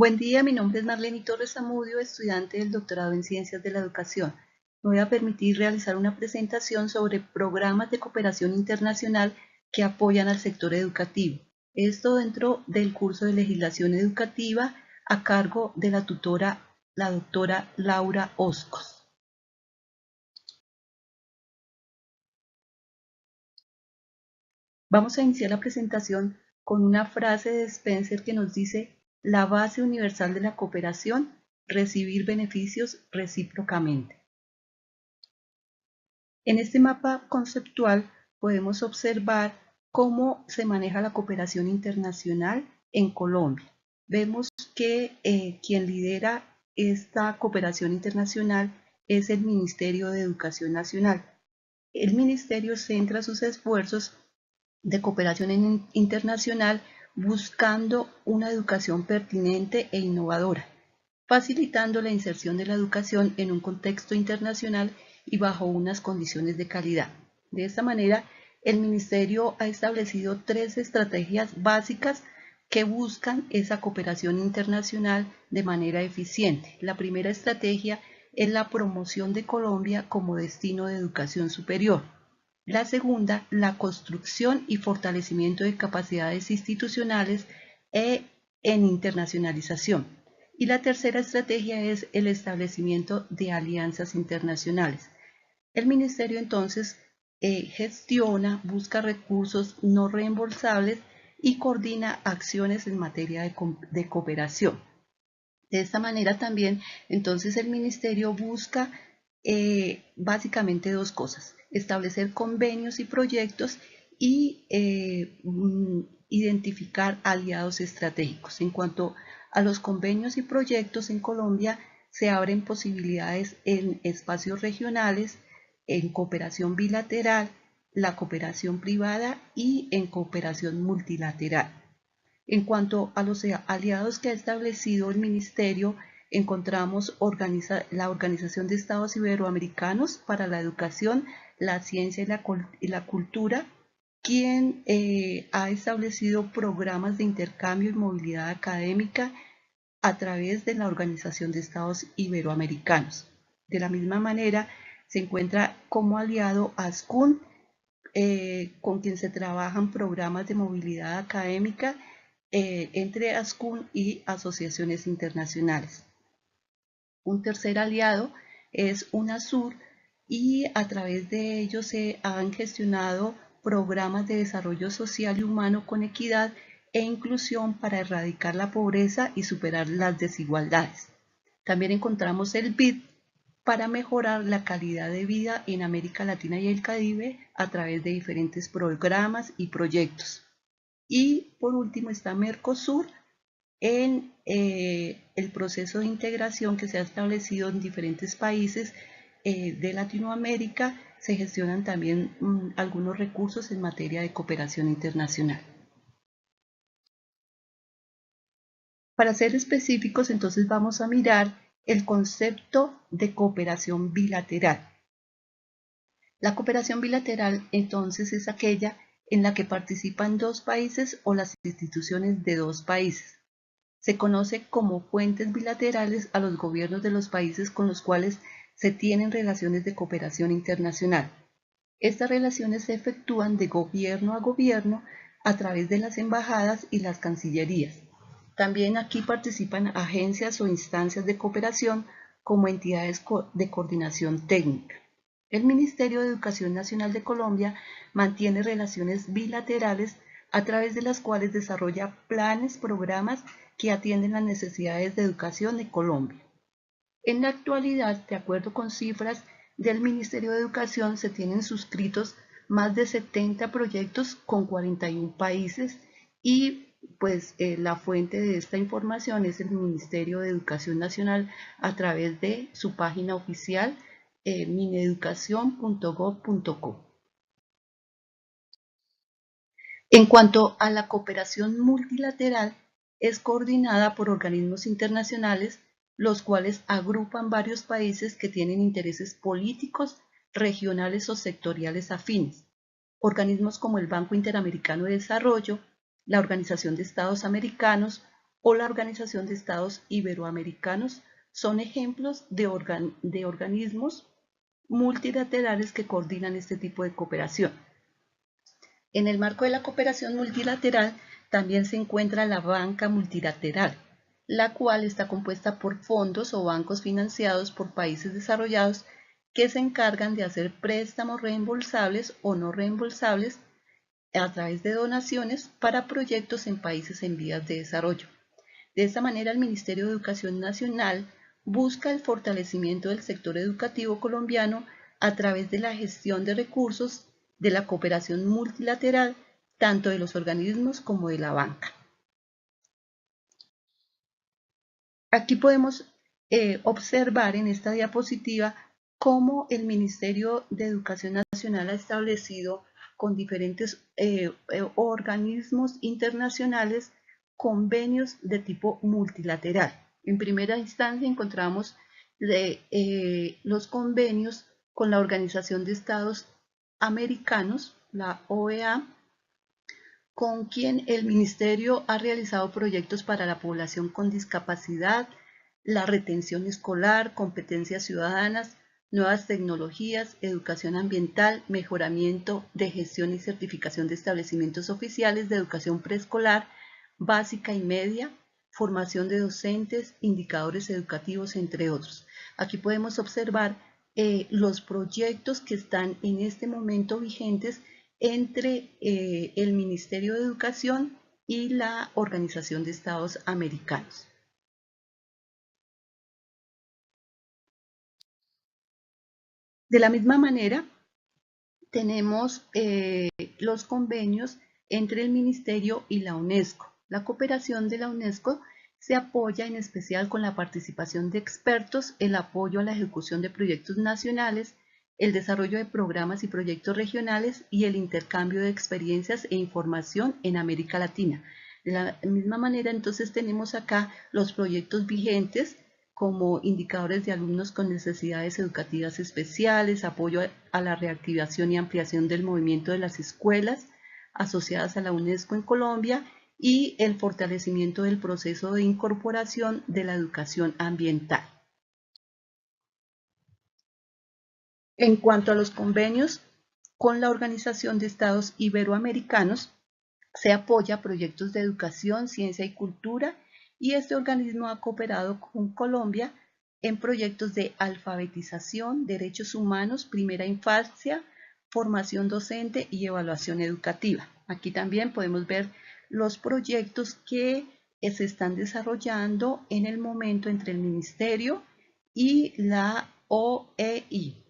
Buen día, mi nombre es Marlene Torres Zamudio, estudiante del doctorado en Ciencias de la Educación. Me voy a permitir realizar una presentación sobre programas de cooperación internacional que apoyan al sector educativo. Esto dentro del curso de legislación educativa a cargo de la tutora, la doctora Laura Oscos. Vamos a iniciar la presentación con una frase de Spencer que nos dice: la base universal de la cooperación, recibir beneficios recíprocamente. En este mapa conceptual podemos observar cómo se maneja la cooperación internacional en Colombia. Vemos que quien lidera esta cooperación internacional es el Ministerio de Educación Nacional. El ministerio centra sus esfuerzos de cooperación internacional buscando una educación pertinente e innovadora, facilitando la inserción de la educación en un contexto internacional y bajo unas condiciones de calidad. De esta manera, el Ministerio ha establecido 3 estrategias básicas que buscan esa cooperación internacional de manera eficiente. La primera estrategia es la promoción de Colombia como destino de educación superior. La segunda, la construcción y fortalecimiento de capacidades institucionales en internacionalización. Y la tercera estrategia es el establecimiento de alianzas internacionales. El ministerio entonces gestiona, busca recursos no reembolsables y coordina acciones en materia de cooperación. De esta manera también, entonces el ministerio busca básicamente 2 cosas: establecer convenios y proyectos y identificar aliados estratégicos. En cuanto a los convenios y proyectos, en Colombia se abren posibilidades en espacios regionales, en cooperación bilateral, la cooperación privada y en cooperación multilateral. En cuanto a los aliados que ha establecido el Ministerio, encontramos la Organización de Estados Iberoamericanos para la Educación, la Ciencia y la Cultura, quien ha establecido programas de intercambio y movilidad académica a través de la Organización de Estados Iberoamericanos. De la misma manera, se encuentra como aliado ASCUN, con quien se trabajan programas de movilidad académica entre ASCUN y asociaciones internacionales. Un tercer aliado es UNASUR, y a través de ellos se han gestionado programas de desarrollo social y humano con equidad e inclusión para erradicar la pobreza y superar las desigualdades. También encontramos el BID para mejorar la calidad de vida en América Latina y el Caribe a través de diferentes programas y proyectos. Y por último está Mercosur en el proceso de integración que se ha establecido en diferentes países de Latinoamérica. Se gestionan también algunos recursos en materia de cooperación internacional. Para ser específicos, entonces vamos a mirar el concepto de cooperación bilateral. La cooperación bilateral entonces es aquella en la que participan 2 países o las instituciones de 2 países. Se conoce como puentes bilaterales a los gobiernos de los países con los cuales se tienen relaciones de cooperación internacional. Estas relaciones se efectúan de gobierno a gobierno a través de las embajadas y las cancillerías. También aquí participan agencias o instancias de cooperación como entidades de coordinación técnica. El Ministerio de Educación Nacional de Colombia mantiene relaciones bilaterales a través de las cuales desarrolla planes, programas que atienden las necesidades de educación de Colombia. En la actualidad, de acuerdo con cifras del Ministerio de Educación, se tienen suscritos más de 70 proyectos con 41 países y pues la fuente de esta información es el Ministerio de Educación Nacional a través de su página oficial mineducacion.gov.co. En cuanto a la cooperación multilateral, es coordinada por organismos internacionales, los cuales agrupan varios países que tienen intereses políticos, regionales o sectoriales afines. Organismos como el Banco Interamericano de Desarrollo, la Organización de Estados Americanos o la Organización de Estados Iberoamericanos son ejemplos de organismos multilaterales que coordinan este tipo de cooperación. En el marco de la cooperación multilateral también se encuentra la banca multilateral, la cual está compuesta por fondos o bancos financiados por países desarrollados que se encargan de hacer préstamos reembolsables o no reembolsables a través de donaciones para proyectos en países en vías de desarrollo. De esta manera, el Ministerio de Educación Nacional busca el fortalecimiento del sector educativo colombiano a través de la gestión de recursos de la cooperación multilateral, tanto de los organismos como de la banca. Aquí podemos observar en esta diapositiva cómo el Ministerio de Educación Nacional ha establecido con diferentes organismos internacionales convenios de tipo multilateral. En primera instancia encontramos los convenios con la Organización de Estados Americanos, la OEA, con quien el Ministerio ha realizado proyectos para la población con discapacidad, la retención escolar, competencias ciudadanas, nuevas tecnologías, educación ambiental, mejoramiento de gestión y certificación de establecimientos oficiales de educación preescolar, básica y media, formación de docentes, indicadores educativos, entre otros. Aquí podemos observar los proyectos que están en este momento vigentes entre el Ministerio de Educación y la Organización de Estados Americanos. De la misma manera, tenemos los convenios entre el Ministerio y la UNESCO. La cooperación de la UNESCO se apoya en especial con la participación de expertos, el apoyo a la ejecución de proyectos nacionales, el desarrollo de programas y proyectos regionales y el intercambio de experiencias e información en América Latina. De la misma manera, entonces tenemos acá los proyectos vigentes como indicadores de alumnos con necesidades educativas especiales, apoyo a la reactivación y ampliación del movimiento de las escuelas asociadas a la UNESCO en Colombia y el fortalecimiento del proceso de incorporación de la educación ambiental. En cuanto a los convenios con la Organización de Estados Iberoamericanos, se apoya proyectos de educación, ciencia y cultura, y este organismo ha cooperado con Colombia en proyectos de alfabetización, derechos humanos, primera infancia, formación docente y evaluación educativa. Aquí también podemos ver los proyectos que se están desarrollando en el momento entre el Ministerio y la OEI.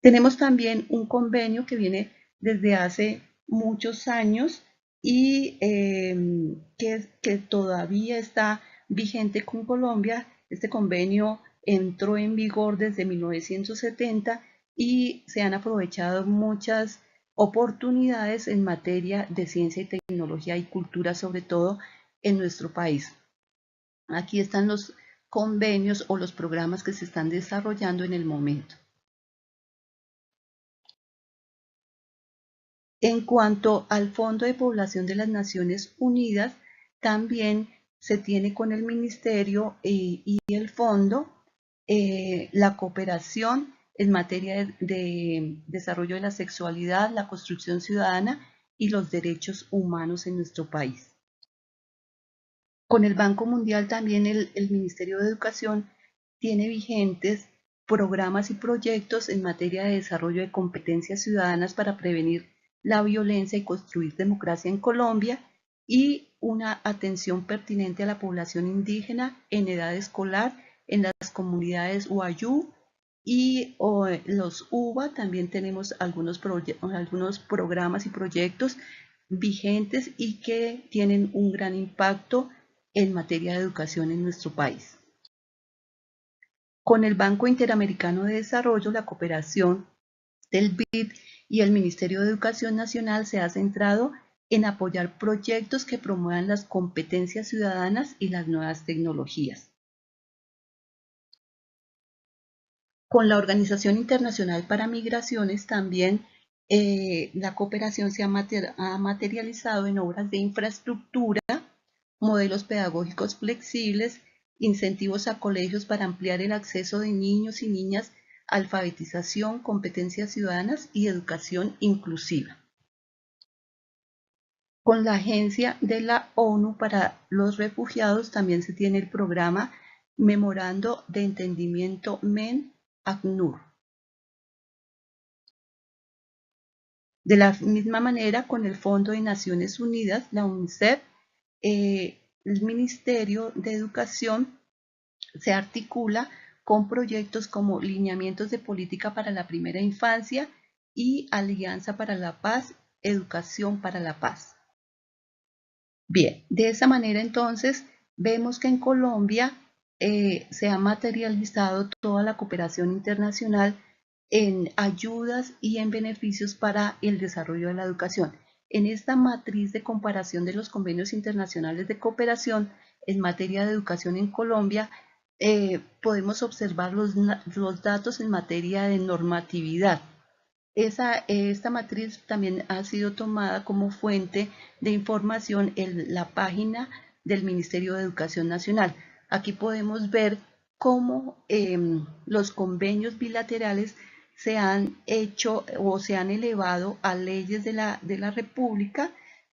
Tenemos también un convenio que viene desde hace muchos años y que todavía está vigente con Colombia. Este convenio entró en vigor desde 1970 y se han aprovechado muchas oportunidades en materia de ciencia y tecnología y cultura, sobre todo en nuestro país. Aquí están los convenios o los programas que se están desarrollando en el momento. En cuanto al Fondo de Población de las Naciones Unidas, también se tiene con el Ministerio y el Fondo la cooperación en materia de desarrollo de la sexualidad, la construcción ciudadana y los derechos humanos en nuestro país. Con el Banco Mundial también el Ministerio de Educación tiene vigentes programas y proyectos en materia de desarrollo de competencias ciudadanas para prevenir la violencia y construir democracia en Colombia y una atención pertinente a la población indígena en edad escolar en las comunidades Wayuu y los UBA. También tenemos algunos programas y proyectos vigentes y que tienen un gran impacto en materia de educación en nuestro país. Con el Banco Interamericano de Desarrollo, la cooperación del BID y el Ministerio de Educación Nacional se ha centrado en apoyar proyectos que promuevan las competencias ciudadanas y las nuevas tecnologías. Con la Organización Internacional para Migraciones también la cooperación se ha materializado en obras de infraestructura, modelos pedagógicos flexibles, incentivos a colegios para ampliar el acceso de niños y niñas, alfabetización, competencias ciudadanas y educación inclusiva. Con la Agencia de la ONU para los Refugiados también se tiene el programa Memorando de Entendimiento MEN-ACNUR. De la misma manera, con el Fondo de Naciones Unidas, la UNICEF, el Ministerio de Educación se articula con proyectos como Lineamientos de Política para la Primera Infancia y Alianza para la Paz, Educación para la Paz. Bien, de esa manera entonces vemos que en Colombia se ha materializado toda la cooperación internacional en ayudas y en beneficios para el desarrollo de la educación. En esta matriz de comparación de los convenios internacionales de cooperación en materia de educación en Colombia, podemos observar los datos en materia de normatividad. Esta matriz también ha sido tomada como fuente de información en la página del Ministerio de Educación Nacional. Aquí podemos ver cómo los convenios bilaterales se han hecho o se han elevado a leyes de la República.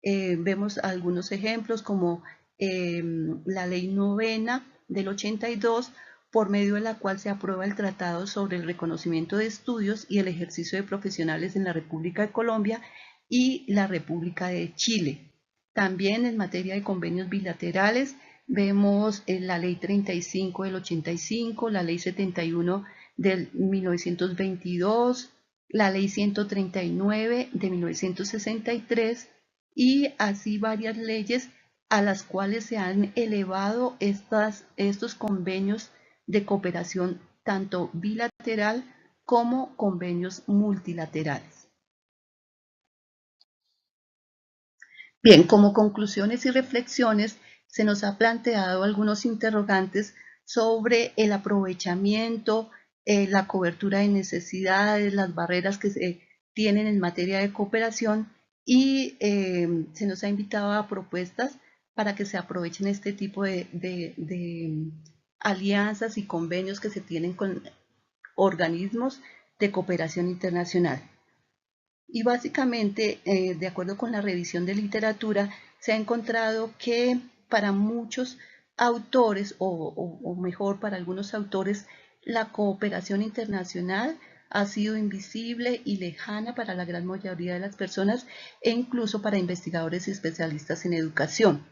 Vemos algunos ejemplos como la Ley Novena del 82, por medio de la cual se aprueba el Tratado sobre el Reconocimiento de Estudios y el Ejercicio de Profesionales en la República de Colombia y la República de Chile. También en materia de convenios bilaterales vemos la Ley 35 del 85, la Ley 71 del 1922, la Ley 139 de 1963 y así varias leyes a las cuales se han elevado estos convenios de cooperación tanto bilateral como convenios multilaterales. Bien, como conclusiones y reflexiones, se nos ha planteado algunos interrogantes sobre el aprovechamiento, la cobertura de necesidades, las barreras que se tienen en materia de cooperación y se nos ha invitado a propuestas para que se aprovechen este tipo de alianzas y convenios que se tienen con organismos de cooperación internacional. Y básicamente, de acuerdo con la revisión de literatura, se ha encontrado que para muchos autores, o mejor, para algunos autores, la cooperación internacional ha sido invisible y lejana para la gran mayoría de las personas e incluso para investigadores y especialistas en educación.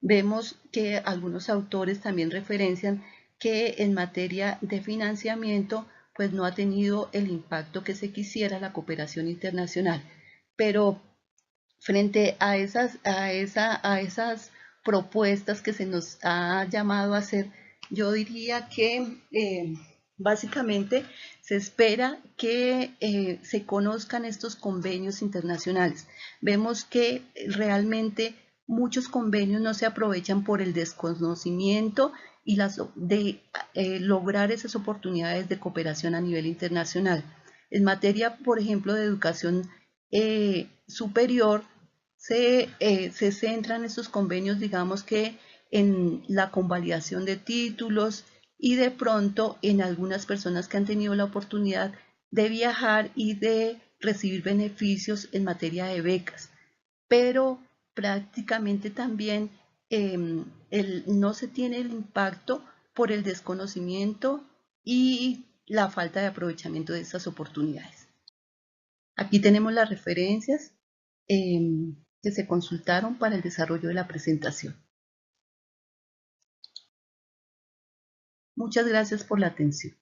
Vemos que algunos autores también referencian que en materia de financiamiento pues no ha tenido el impacto que se quisiera la cooperación internacional. Pero frente a esas propuestas que se nos ha llamado a hacer, yo diría que básicamente se espera que se conozcan estos convenios internacionales. Vemos que realmente muchos convenios no se aprovechan por el desconocimiento y de lograr esas oportunidades de cooperación a nivel internacional. En materia, por ejemplo, de educación superior, se centran estos convenios, digamos que en la convalidación de títulos y de pronto en algunas personas que han tenido la oportunidad de viajar y de recibir beneficios en materia de becas. Pero prácticamente también no se tiene el impacto por el desconocimiento y la falta de aprovechamiento de estas oportunidades. Aquí tenemos las referencias que se consultaron para el desarrollo de la presentación. Muchas gracias por la atención.